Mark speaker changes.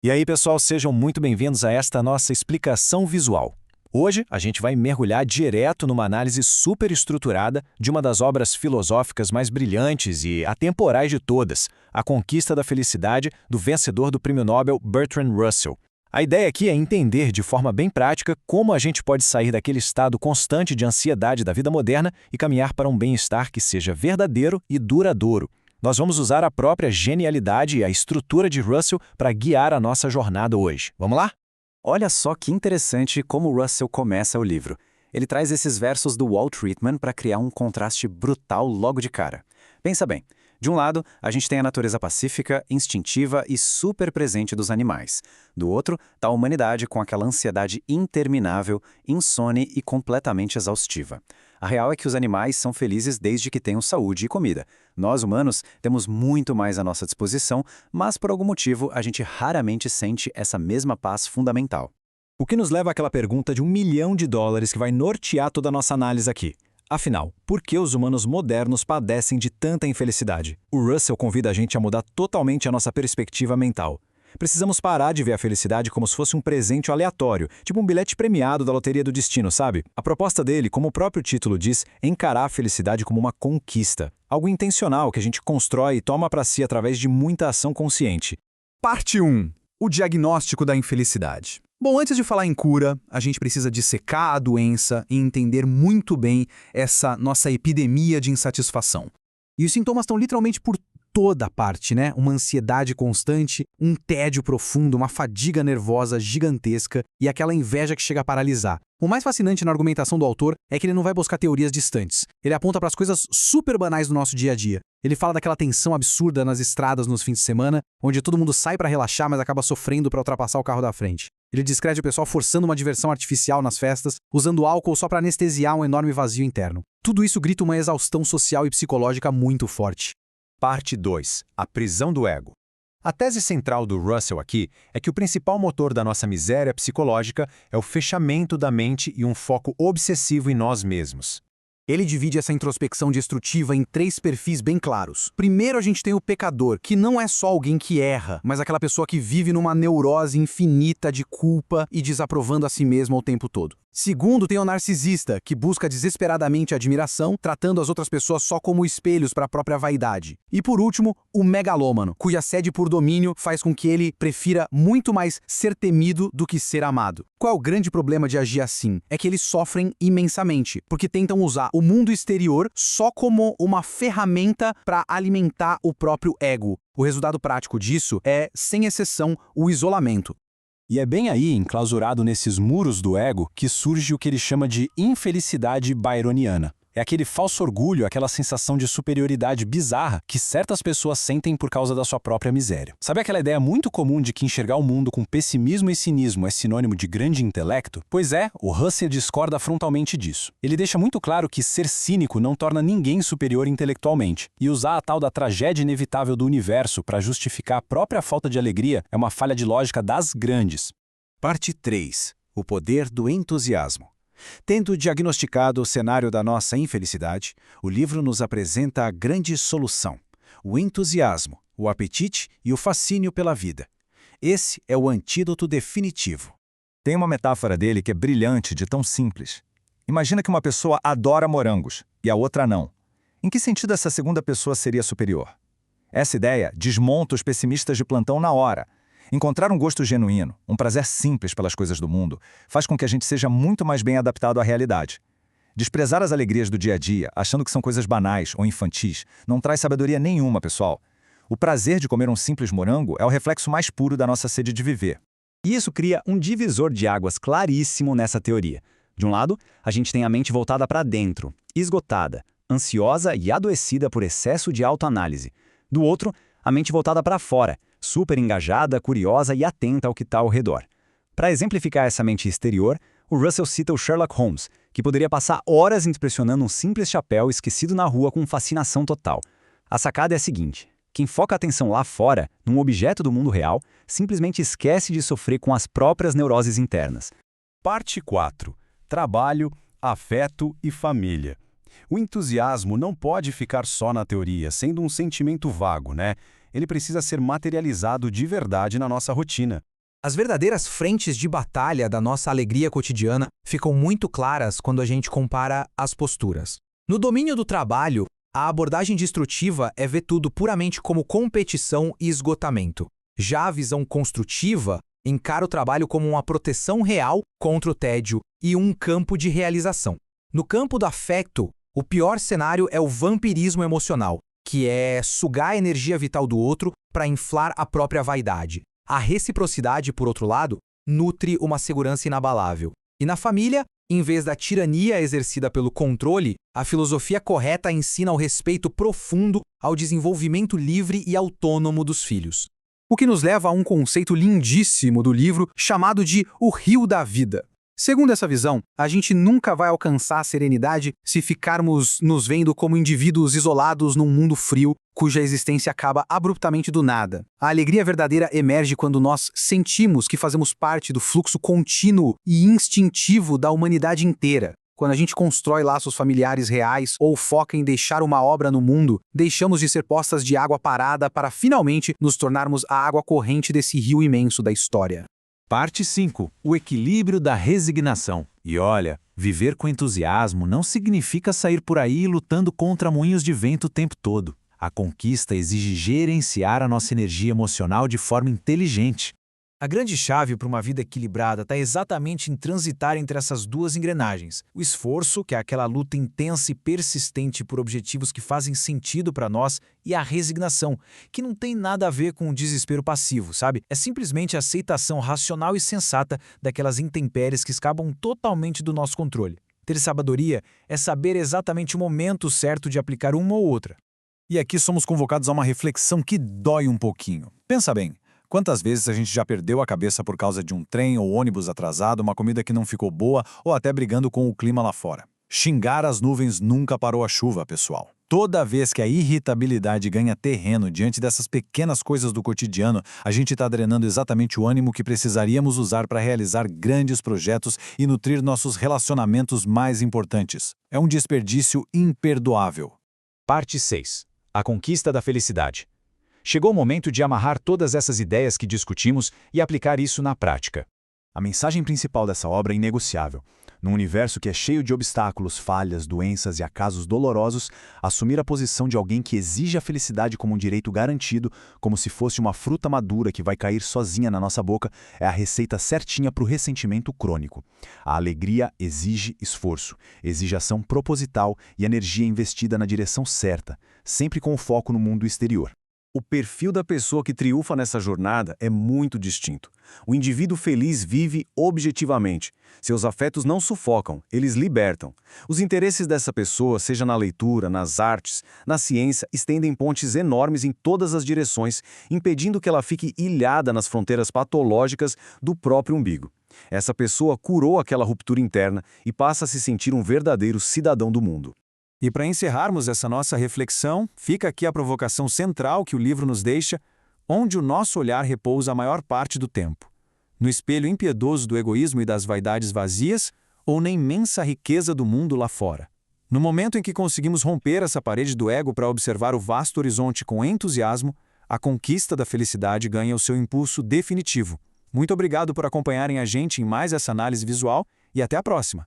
Speaker 1: E aí, pessoal, sejam muito bem-vindos a esta nossa explicação visual. Hoje, a gente vai mergulhar direto numa análise super estruturada de uma das obras filosóficas mais brilhantes e atemporais de todas, A Conquista da Felicidade, do vencedor do Prêmio Nobel Bertrand Russell. A ideia aqui é entender de forma bem prática como a gente pode sair daquele estado constante de ansiedade da vida moderna e caminhar para um bem-estar que seja verdadeiro e duradouro. Nós vamos usar a própria genialidade e a estrutura de Russell para guiar a nossa jornada hoje. Vamos lá?
Speaker 2: Olha só que interessante como Russell começa o livro. Ele traz esses versos do Walt Whitman para criar um contraste brutal logo de cara. Pensa bem, de um lado, a gente tem a natureza pacífica, instintiva e super presente dos animais. Do outro, está a humanidade com aquela ansiedade interminável, insone e completamente exaustiva. A real é que os animais são felizes desde que tenham saúde e comida. Nós, humanos, temos muito mais à nossa disposição, mas por algum motivo a gente raramente sente essa mesma paz fundamental.
Speaker 3: O que nos leva àquela pergunta de $1 milhão que vai nortear toda a nossa análise aqui. Afinal, por que os humanos modernos padecem de tanta infelicidade? O Russell convida a gente a mudar totalmente a nossa perspectiva mental. Precisamos parar de ver a felicidade como se fosse um presente aleatório, tipo um bilhete premiado da loteria do destino, sabe? A proposta dele, como o próprio título diz, é encarar a felicidade como uma conquista. Algo intencional que a gente constrói e toma para si através de muita ação consciente.
Speaker 4: Parte 1. O diagnóstico da infelicidade. Bom, antes de falar em cura, a gente precisa dissecar a doença e entender muito bem essa nossa epidemia de insatisfação. E os sintomas estão literalmente por toda parte, né? Uma ansiedade constante, um tédio profundo, uma fadiga nervosa gigantesca e aquela inveja que chega a paralisar. O mais fascinante na argumentação do autor é que ele não vai buscar teorias distantes. Ele aponta para as coisas super banais do nosso dia a dia. Ele fala daquela tensão absurda nas estradas nos fins de semana, onde todo mundo sai para relaxar, mas acaba sofrendo para ultrapassar o carro da frente. Ele descreve o pessoal forçando uma diversão artificial nas festas, usando álcool só para anestesiar um enorme vazio interno. Tudo isso grita uma exaustão social e psicológica muito forte.
Speaker 1: Parte 2. A prisão do ego. A tese central do Russell aqui é que o principal motor da nossa miséria psicológica é o fechamento da mente e um foco obsessivo em nós mesmos.
Speaker 4: Ele divide essa introspecção destrutiva em 3 perfis bem claros. Primeiro, a gente tem o pecador, que não é só alguém que erra, mas aquela pessoa que vive numa neurose infinita de culpa e desaprovando a si mesmo o tempo todo. Segundo, tem o narcisista, que busca desesperadamente admiração, tratando as outras pessoas só como espelhos para a própria vaidade. E por último, o megalômano, cuja sede por domínio faz com que ele prefira muito mais ser temido do que ser amado. Qual é o grande problema de agir assim? É que eles sofrem imensamente, porque tentam usar o mundo exterior só como uma ferramenta para alimentar o próprio ego. O resultado prático disso é, sem exceção, o isolamento.
Speaker 3: E é bem aí, enclausurado nesses muros do ego, que surge o que ele chama de infelicidade byroniana. É aquele falso orgulho, aquela sensação de superioridade bizarra que certas pessoas sentem por causa da sua própria miséria. Sabe aquela ideia muito comum de que enxergar o mundo com pessimismo e cinismo é sinônimo de grande intelecto? Pois é, o Russell discorda frontalmente disso. Ele deixa muito claro que ser cínico não torna ninguém superior intelectualmente, e usar a tal da tragédia inevitável do universo para justificar a própria falta de alegria é uma falha de lógica das grandes.
Speaker 2: Parte 3. O poder do entusiasmo. Tendo diagnosticado o cenário da nossa infelicidade, o livro nos apresenta a grande solução: o entusiasmo, o apetite e o fascínio pela vida. Esse é o antídoto definitivo.
Speaker 5: Tem uma metáfora dele que é brilhante de tão simples. Imagina que uma pessoa adora morangos e a outra não. Em que sentido essa segunda pessoa seria superior? Essa ideia desmonta os pessimistas de plantão na hora. Encontrar um gosto genuíno, um prazer simples pelas coisas do mundo, faz com que a gente seja muito mais bem adaptado à realidade. Desprezar as alegrias do dia a dia, achando que são coisas banais ou infantis, não traz sabedoria nenhuma, pessoal. O prazer de comer um simples morango é o reflexo mais puro da nossa sede de viver.
Speaker 2: E isso cria um divisor de águas claríssimo nessa teoria. De um lado, a gente tem a mente voltada para dentro, esgotada, ansiosa e adoecida por excesso de autoanálise. Do outro, a mente voltada para fora, super engajada, curiosa e atenta ao que está ao redor. Para exemplificar essa mente exterior, o Russell cita o Sherlock Holmes, que poderia passar horas inspecionando um simples chapéu esquecido na rua com fascinação total. A sacada é a seguinte: quem foca a atenção lá fora, num objeto do mundo real, simplesmente esquece de sofrer com as próprias neuroses internas.
Speaker 6: Parte 4. Trabalho, afeto e família. O entusiasmo não pode ficar só na teoria, sendo um sentimento vago, né? Ele precisa ser materializado de verdade na nossa rotina.
Speaker 4: As verdadeiras frentes de batalha da nossa alegria cotidiana ficam muito claras quando a gente compara as posturas. No domínio do trabalho, a abordagem destrutiva é ver tudo puramente como competição e esgotamento. Já a visão construtiva encara o trabalho como uma proteção real contra o tédio e um campo de realização. No campo do afeto, o pior cenário é o vampirismo emocional, que é sugar a energia vital do outro para inflar a própria vaidade. A reciprocidade, por outro lado, nutre uma segurança inabalável. E na família, em vez da tirania exercida pelo controle, a filosofia correta ensina o respeito profundo ao desenvolvimento livre e autônomo dos filhos. O que nos leva a um conceito lindíssimo do livro chamado de O Rio da Vida. Segundo essa visão, a gente nunca vai alcançar a serenidade se ficarmos nos vendo como indivíduos isolados num mundo frio, cuja existência acaba abruptamente do nada. A alegria verdadeira emerge quando nós sentimos que fazemos parte do fluxo contínuo e instintivo da humanidade inteira. Quando a gente constrói laços familiares reais ou foca em deixar uma obra no mundo, deixamos de ser poças de água parada para finalmente nos tornarmos a água corrente desse rio imenso da história.
Speaker 2: Parte 5. O equilíbrio da resignação. E olha, viver com entusiasmo não significa sair por aí lutando contra moinhos de vento o tempo todo. A conquista exige gerenciar a nossa energia emocional de forma inteligente.
Speaker 1: A grande chave para uma vida equilibrada está exatamente em transitar entre essas duas engrenagens. O esforço, que é aquela luta intensa e persistente por objetivos que fazem sentido para nós, e a resignação, que não tem nada a ver com o desespero passivo, sabe? É simplesmente a aceitação racional e sensata daquelas intempéries que escapam totalmente do nosso controle. Ter sabedoria é saber exatamente o momento certo de aplicar uma ou outra.
Speaker 3: E aqui somos convocados a uma reflexão que dói um pouquinho. Pensa bem. Quantas vezes a gente já perdeu a cabeça por causa de um trem ou ônibus atrasado, uma comida que não ficou boa ou até brigando com o clima lá fora? Xingar as nuvens nunca parou a chuva, pessoal. Toda vez que a irritabilidade ganha terreno diante dessas pequenas coisas do cotidiano, a gente está drenando exatamente o ânimo que precisaríamos usar para realizar grandes projetos e nutrir nossos relacionamentos mais importantes. É um desperdício imperdoável.
Speaker 2: Parte 6. A conquista da felicidade. Chegou o momento de amarrar todas essas ideias que discutimos e aplicar isso na prática. A mensagem principal dessa obra é inegociável. Num universo que é cheio de obstáculos, falhas, doenças e acasos dolorosos, assumir a posição de alguém que exige a felicidade como um direito garantido, como se fosse uma fruta madura que vai cair sozinha na nossa boca, é a receita certinha para o ressentimento crônico. A alegria exige esforço, exige ação proposital e energia investida na direção certa, sempre com o foco no mundo exterior. O perfil da pessoa que triunfa nessa jornada é muito distinto. O indivíduo feliz vive objetivamente. Seus afetos não sufocam, eles libertam. Os interesses dessa pessoa, seja na leitura, nas artes, na ciência, estendem pontes enormes em todas as direções, impedindo que ela fique ilhada nas fronteiras patológicas do próprio umbigo. Essa pessoa curou aquela ruptura interna e passa a se sentir um verdadeiro cidadão do mundo.
Speaker 3: E para encerrarmos essa nossa reflexão, fica aqui a provocação central que o livro nos deixa, onde o nosso olhar repousa a maior parte do tempo. No espelho impiedoso do egoísmo e das vaidades vazias, ou na imensa riqueza do mundo lá fora. No momento em que conseguimos romper essa parede do ego para observar o vasto horizonte com entusiasmo, a conquista da felicidade ganha o seu impulso definitivo. Muito obrigado por acompanharem a gente em mais essa análise visual e até a próxima!